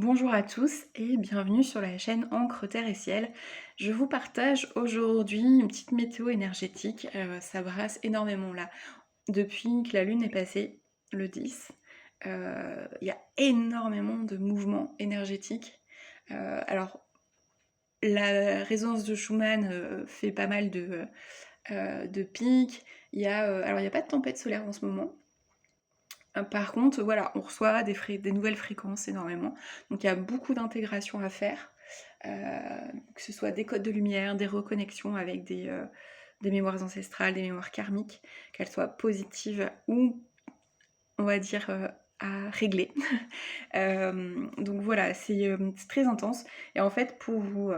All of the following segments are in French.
Bonjour à tous et bienvenue sur la chaîne Encre Terre et Ciel. Je vous partage aujourd'hui une petite météo énergétique. Ça brasse énormément là. Depuis que la lune est passée, le 10, il y a énormément de mouvements énergétiques. Alors, la résonance de Schumann fait pas mal de pics. Alors, il n'y a pas de tempête solaire en ce moment. Par contre, voilà, on reçoit des nouvelles fréquences énormément. Donc il y a beaucoup d'intégration à faire, que ce soit des codes de lumière, des reconnexions avec des mémoires ancestrales, des mémoires karmiques, qu'elles soient positives ou, on va dire, à régler. Donc voilà, c'est très intense. Et en fait, pour vous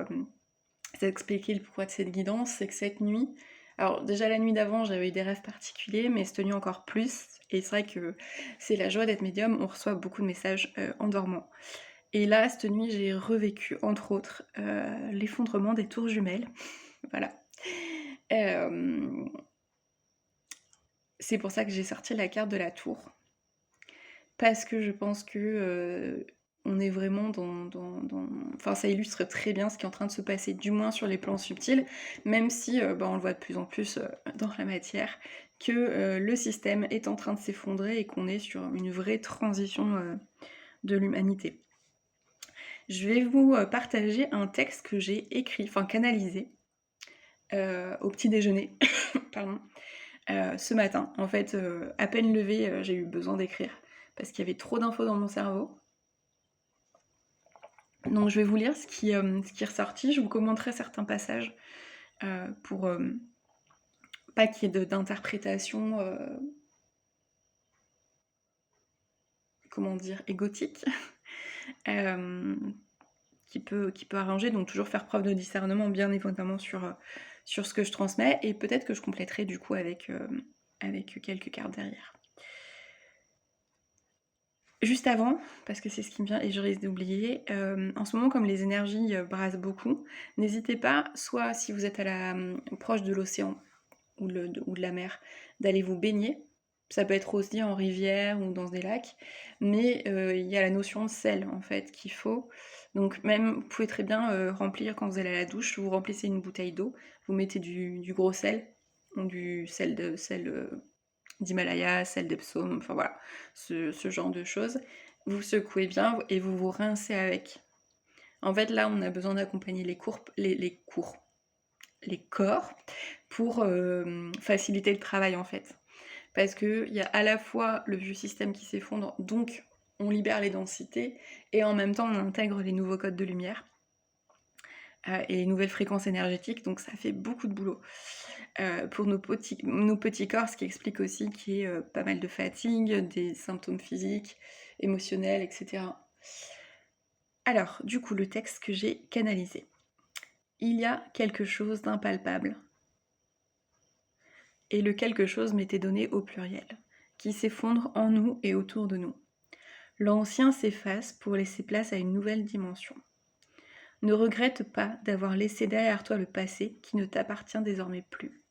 expliquer le pourquoi de cette guidance, c'est que cette nuit, alors déjà la nuit d'avant j'avais eu des rêves particuliers, mais cette nuit encore plus, et c'est vrai que c'est la joie d'être médium, on reçoit beaucoup de messages en dormant. Et là, cette nuit, j'ai revécu, entre autres, l'effondrement des tours jumelles. Voilà. Euh, c'est pour ça que j'ai sorti la carte de la tour. Parce que je pense que on est vraiment Enfin, ça illustre très bien ce qui est en train de se passer, du moins sur les plans subtils, même si on le voit de plus en plus dans la matière, que le système est en train de s'effondrer et qu'on est sur une vraie transition de l'humanité. Je vais vous partager un texte que j'ai écrit, enfin canalisé, au petit déjeuner, pardon, ce matin. En fait, à peine levée, j'ai eu besoin d'écrire, parce qu'il y avait trop d'infos dans mon cerveau. Donc je vais vous lire ce qui est ressorti, je vous commenterai certains passages pour pas qu'il y ait d'interprétation, comment dire, égotique, euh, qui peut arranger, donc toujours faire preuve de discernement bien évidemment sur ce que je transmets, et peut-être que je compléterai du coup avec quelques cartes derrière. Juste avant, parce que c'est ce qui me vient et je risque d'oublier, en ce moment comme les énergies brassent beaucoup, n'hésitez pas, soit si vous êtes proche de l'océan ou de la mer, d'aller vous baigner. Ça peut être aussi en rivière ou dans des lacs, mais il y a la notion de sel en fait qu'il faut. Donc même, vous pouvez très bien remplir quand vous allez à la douche, vous remplissez une bouteille d'eau, vous mettez du gros sel, ou du sel d'Himalaya, sel d'Epsom, enfin voilà, ce genre de choses. Vous secouez bien et vous vous rincez avec. En fait, là, on a besoin d'accompagner les corps pour faciliter le travail en fait. Parce qu'il y a à la fois le vieux système qui s'effondre, donc on libère les densités, et en même temps on intègre les nouveaux codes de lumière et les nouvelles fréquences énergétiques, donc ça fait beaucoup de boulot pour nos petits corps, ce qui explique aussi qu'il y ait pas mal de fatigue, des symptômes physiques, émotionnels, etc. Alors, du coup, le texte que j'ai canalisé. Il y a quelque chose d'impalpable, et le quelque chose m'était donné au pluriel, qui s'effondre en nous et autour de nous. L'ancien s'efface pour laisser place à une nouvelle dimension. Ne regrette pas d'avoir laissé derrière toi le passé qui ne t'appartient désormais plus.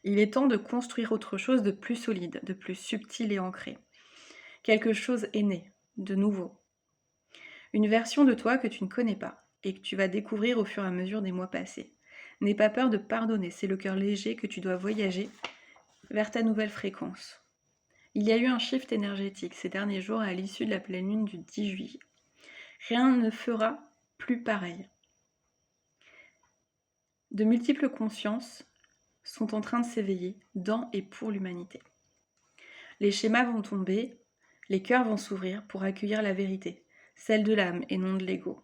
Il est temps de construire autre chose de plus solide, de plus subtil et ancré. Quelque chose est né, de nouveau. Une version de toi que tu ne connais pas et que tu vas découvrir au fur et à mesure des mois passés. N'aie pas peur de pardonner, c'est le cœur léger que tu dois voyager vers ta nouvelle fréquence. Il y a eu un shift énergétique ces derniers jours à l'issue de la pleine lune du 10 juillet. Rien ne fera plus pareil. De multiples consciences sont en train de s'éveiller dans et pour l'humanité. Les schémas vont tomber, les cœurs vont s'ouvrir pour accueillir la vérité, celle de l'âme et non de l'ego.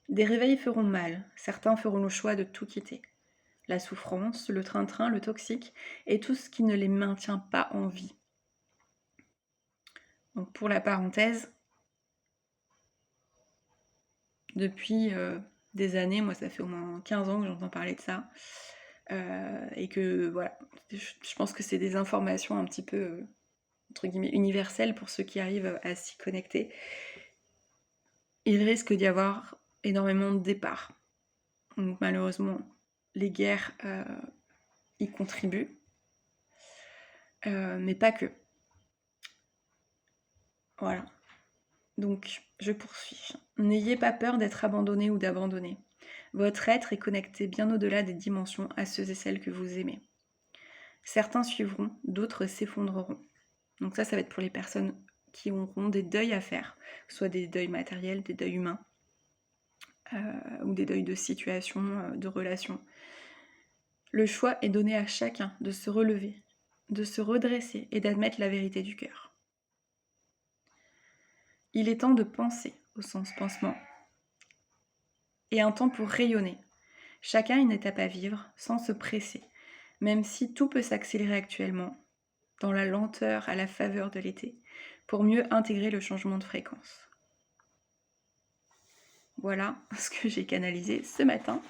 Des réveils feront mal, certains feront le choix de tout quitter. La souffrance, le train-train, le toxique et tout ce qui ne les maintient pas en vie. Donc pour la parenthèse, depuis des années, moi ça fait au moins 15 ans que j'entends parler de ça, et que voilà, je pense que c'est des informations un petit peu entre guillemets universelles pour ceux qui arrivent à s'y connecter. Il risque d'y avoir énormément de départs. Donc malheureusement, les guerres y contribuent, mais pas que. Voilà. Donc, je poursuis. N'ayez pas peur d'être abandonné ou d'abandonner. Votre être est connecté bien au-delà des dimensions à ceux et celles que vous aimez. Certains suivront, d'autres s'effondreront. Donc ça va être pour les personnes qui auront des deuils à faire, que ce soit des deuils matériels, des deuils humains, ou des deuils de situation, de relations. Le choix est donné à chacun de se relever, de se redresser et d'admettre la vérité du cœur. Il est temps de penser au sens pansement et un temps pour rayonner. Chacun a une étape à vivre sans se presser, même si tout peut s'accélérer actuellement, dans la lenteur à la faveur de l'été, pour mieux intégrer le changement de fréquence. Voilà ce que j'ai canalisé ce matin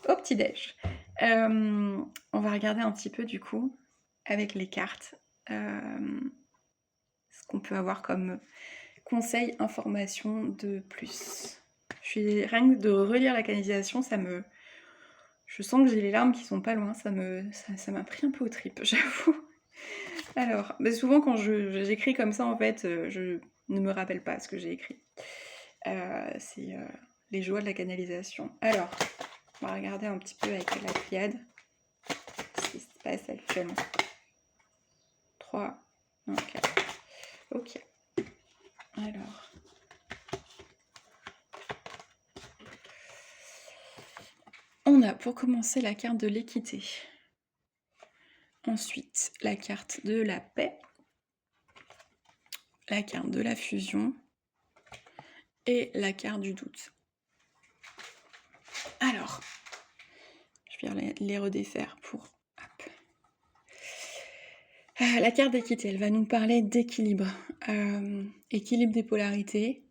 au petit-déj. On va regarder un petit peu du coup avec les cartes ce qu'on peut avoir comme conseil, information de plus. Rien que de relire la canalisation, je sens que j'ai les larmes qui sont pas loin, ça m'a pris un peu aux tripes, j'avoue. Alors, souvent quand j'écris comme ça, en fait, je ne me rappelle pas ce que j'ai écrit. C'est les joies de la canalisation. Alors, on va regarder un petit peu avec la triade ce qui se passe actuellement. 3, 1, 4. Ok. Alors. On a pour commencer la carte de l'équité. Ensuite, la carte de la paix. La carte de la fusion. Et la carte du doute. Alors, je vais les redéfaire pour... la carte d'équité, elle va nous parler d'équilibre. Équilibre des polarités.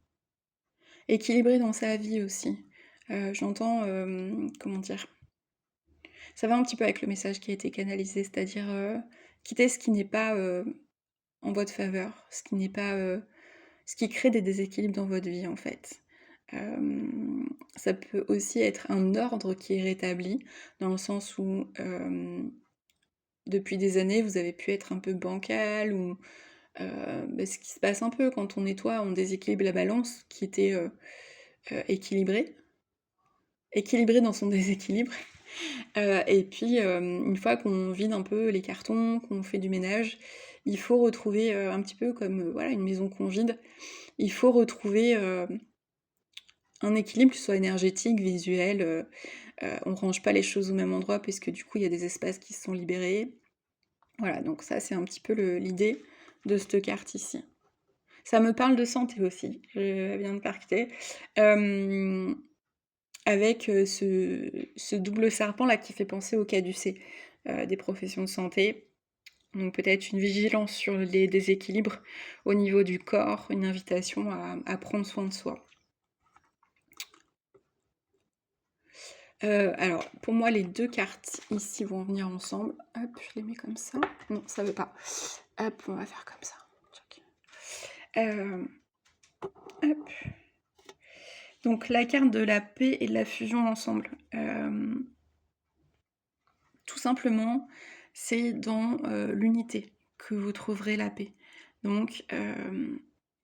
Équilibré dans sa vie aussi. J'entends, comment dire, ça va un petit peu avec le message qui a été canalisé, c'est-à-dire quitter ce qui n'est pas en votre faveur, ce qui n'est pas, ce qui crée des déséquilibres dans votre vie en fait. Ça peut aussi être un ordre qui est rétabli, dans le sens où depuis des années vous avez pu être un peu bancal ou ce qui se passe un peu quand on nettoie, on déséquilibre la balance qui était équilibrée dans son déséquilibre. Et puis, une fois qu'on vide un peu les cartons, qu'on fait du ménage, il faut retrouver, un petit peu comme, voilà, une maison qu'on vide, il faut retrouver, un équilibre, que ce soit énergétique, visuel, on range pas les choses au même endroit puisque du coup, il y a des espaces qui se sont libérés. Voilà, donc ça, c'est un petit peu l'idée de cette carte ici. Ça me parle de santé aussi, je viens de percuter. Avec ce double serpent là qui fait penser au caducée des professions de santé. Donc peut-être une vigilance sur les déséquilibres au niveau du corps, une invitation à prendre soin de soi. Alors pour moi les deux cartes ici vont venir ensemble. Hop, je les mets comme ça. Non, ça veut pas. Hop, on va faire comme ça. Hop. Donc la carte de la paix et de la fusion ensemble. Tout simplement, c'est dans l'unité que vous trouverez la paix. Donc,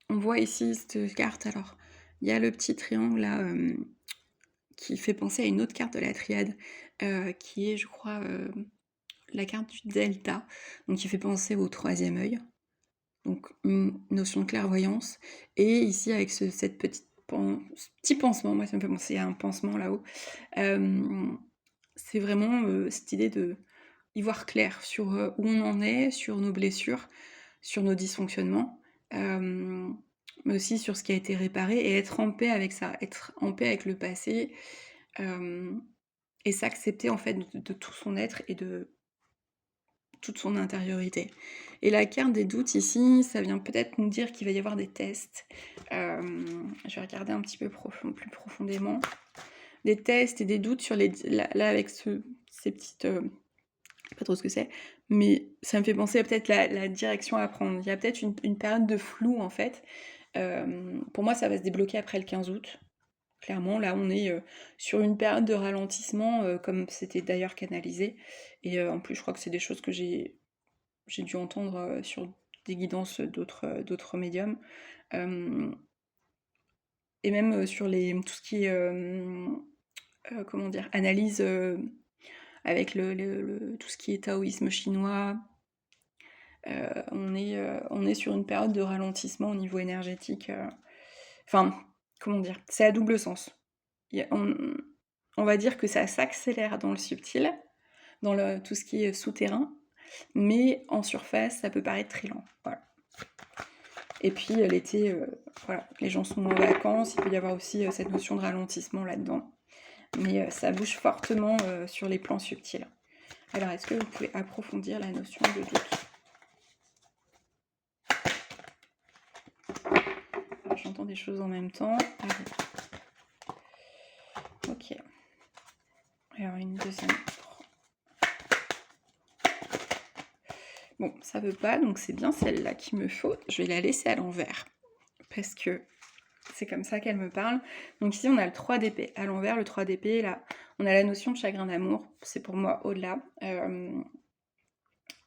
on voit ici cette carte, alors, il y a le petit triangle là, qui fait penser à une autre carte de la triade, qui est, je crois, la carte du delta, donc qui fait penser au troisième œil. Donc, une notion de clairvoyance. Et ici, avec ce petit pansement, moi ça me fait penser à un pansement là-haut, c'est vraiment cette idée de y voir clair sur où on en est, sur nos blessures, sur nos dysfonctionnements, mais aussi sur ce qui a été réparé et être en paix avec ça, être en paix avec le passé et s'accepter en fait de tout son être et de toute son intériorité. Et la carte des doutes ici, ça vient peut-être nous dire qu'il va y avoir des tests. Je vais regarder un petit peu plus profondément. Des tests et des doutes sur là avec ces petites... je sais pas trop ce que c'est, mais ça me fait penser à peut-être la direction à prendre. Il y a peut-être une période de flou en fait. Pour moi, ça va se débloquer après le 15 août. Clairement, là, on est sur une période de ralentissement, comme c'était d'ailleurs canalisé. Et en plus, je crois que c'est des choses que j'ai dû entendre sur des guidances d'autres médiums. et même sur tout ce qui est, comment dire, analyse avec tout ce qui est taoïsme chinois. On est sur une période de ralentissement au niveau énergétique. Enfin, comment dire, c'est à double sens. On va dire que ça s'accélère dans le subtil, dans tout ce qui est souterrain, mais en surface, ça peut paraître très lent. Voilà. Et puis l'été, voilà, les gens sont en vacances, il peut y avoir aussi cette notion de ralentissement là-dedans. Mais ça bouge fortement sur les plans subtils. Alors, est-ce que vous pouvez approfondir la notion de doute? Alors, j'entends des choses en même temps. Ah, oui. Ok. Alors, une deuxième. Bon, ça veut pas, donc c'est bien celle-là qu'il me faut. Je vais la laisser à l'envers, parce que c'est comme ça qu'elle me parle. Donc ici, on a le 3 d'épée. À l'envers, le 3 d'épée, là, on a la notion de chagrin d'amour. C'est pour moi au-delà.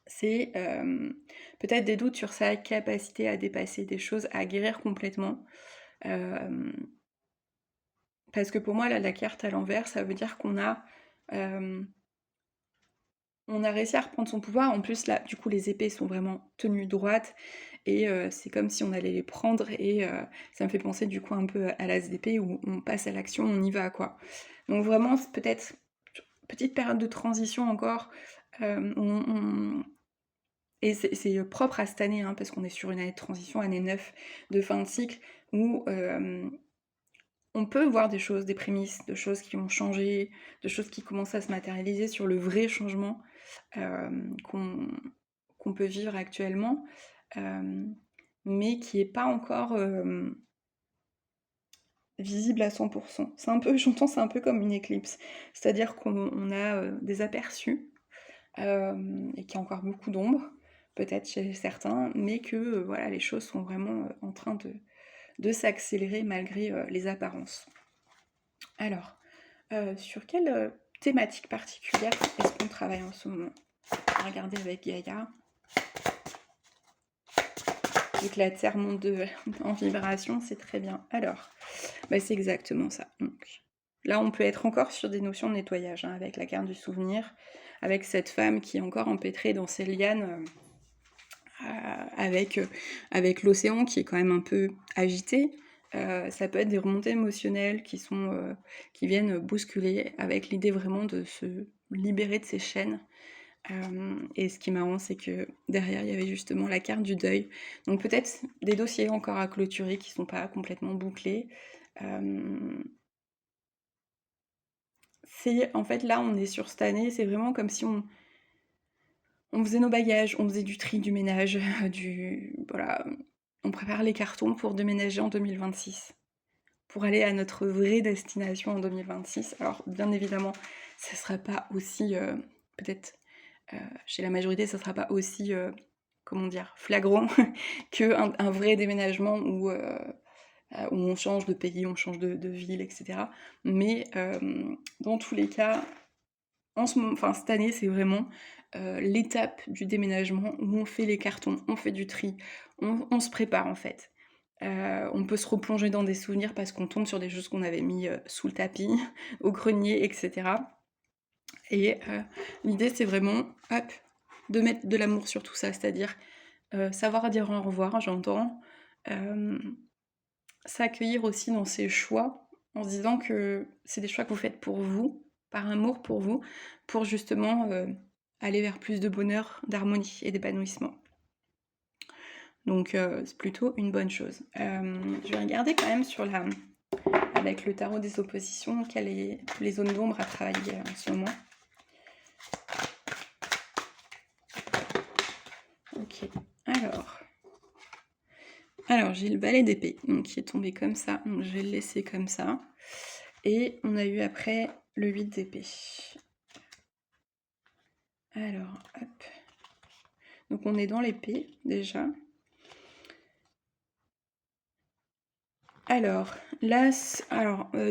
C'est peut-être des doutes sur sa capacité à dépasser des choses, à guérir complètement. Parce que pour moi, là, la carte à l'envers, ça veut dire qu'on a réussi à reprendre son pouvoir. En plus, là, du coup, les épées sont vraiment tenues droites. Et c'est comme si on allait les prendre. Et ça me fait penser, du coup, un peu à l'as d'épée où on passe à l'action, on y va, quoi. Donc vraiment, c'est peut-être petite période de transition encore. Et c'est propre à cette année, hein, parce qu'on est sur une année de transition, année 9 de fin de cycle, où on peut voir des choses, des prémices, de choses qui ont changé, de choses qui commencent à se matérialiser sur le vrai changement qu'on peut vivre actuellement, mais qui n'est pas encore visible à 100%. J'entends, c'est un peu comme une éclipse, c'est-à-dire qu'on a des aperçus et qu'il y a encore beaucoup d'ombre, peut-être chez certains, mais que voilà, les choses sont vraiment en train de s'accélérer malgré les apparences. Alors, sur quelle thématique particulière est-ce qu'on travaille en ce moment? On va regarder avec Gaïa. Vu que la Terre monte en vibration, c'est très bien. Alors, c'est exactement ça. Donc, là, on peut être encore sur des notions de nettoyage, hein, avec la carte du souvenir, avec cette femme qui est encore empêtrée dans ses lianes, avec l'océan qui est quand même un peu agité. Ça peut être des remontées émotionnelles qui viennent bousculer, avec l'idée vraiment de se libérer de ces chaînes. Et ce qui est marrant, c'est que derrière, il y avait justement la carte du deuil. Donc peut-être des dossiers encore à clôturer qui ne sont pas complètement bouclés. En fait, là, on est sur cette année, c'est vraiment comme si on faisait nos bagages, on faisait du tri, du ménage, voilà, on prépare les cartons pour déménager en 2026, pour aller à notre vraie destination en 2026. Alors, bien évidemment, ça sera pas aussi, peut-être, chez la majorité, ça sera pas aussi, comment dire, flagrant qu'un vrai déménagement où on change de pays, on change de ville, etc. Mais dans tous les cas, cette année, c'est vraiment l'étape du déménagement où on fait les cartons, on fait du tri, on se prépare en fait. On peut se replonger dans des souvenirs parce qu'on tombe sur des choses qu'on avait mis sous le tapis, au grenier, etc. Et l'idée, c'est vraiment, hop, de mettre de l'amour sur tout ça, c'est-à-dire savoir dire au revoir, j'entends, s'accueillir aussi dans ses choix, en se disant que c'est des choix que vous faites pour vous, par amour pour vous, pour justement aller vers plus de bonheur, d'harmonie et d'épanouissement. Donc c'est plutôt une bonne chose. Je vais regarder quand même avec le tarot des oppositions, quelles sont les zones d'ombre à travailler en ce moment. Ok, alors j'ai le balai d'épée, donc qui est tombé comme ça, donc je vais le laisser comme ça. Et on a eu après le 8 d'épée. Alors, hop. Donc on est dans l'épée, déjà. Alors, là,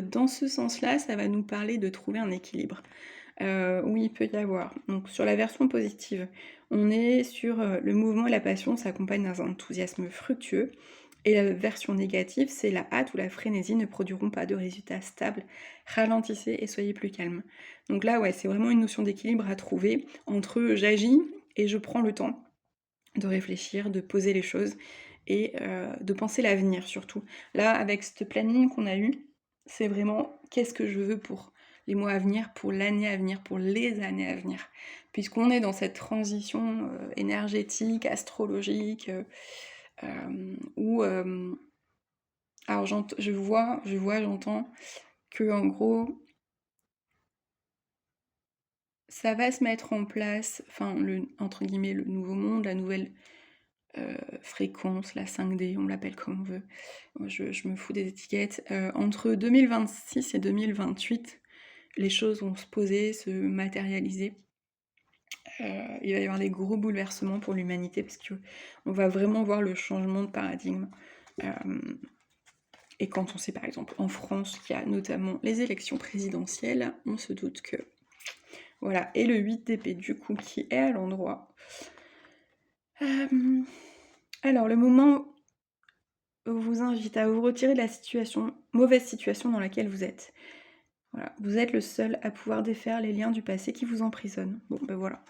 dans ce sens-là, ça va nous parler de trouver un équilibre. Oui, il peut y avoir. Donc sur la version positive, on est sur le mouvement et la passion s'accompagnent d'un enthousiasme fructueux Et la version négative, c'est la hâte ou la frénésie ne produiront pas de résultats stables. Ralentissez et soyez plus calme. Donc là, ouais, c'est vraiment une notion d'équilibre à trouver entre j'agis et je prends le temps de réfléchir, de poser les choses et de penser l'avenir surtout. Là, avec ce planning qu'on a eu, c'est vraiment qu'est-ce que je veux pour les mois à venir, pour l'année à venir, pour les années à venir. Puisqu'on est dans cette transition énergétique, astrologique, où alors j'entends que en gros, ça va se mettre en place, enfin le entre guillemets «le nouveau monde», la nouvelle fréquence, la 5D, on l'appelle comme on veut. Moi je me fous des étiquettes. Entre 2026 et 2028, les choses vont se poser, se matérialiser. Il va y avoir des gros bouleversements pour l'humanité parce qu'on va vraiment voir le changement de paradigme. Et quand on sait par exemple en France qu'il y a notamment les élections présidentielles, on se doute que... Voilà, et le 8 d'épée du coup qui est à l'endroit. Alors le moment vous invite à vous retirer de la mauvaise situation dans laquelle vous êtes. Voilà, vous êtes le seul à pouvoir défaire les liens du passé qui vous emprisonnent. Bon ben voilà.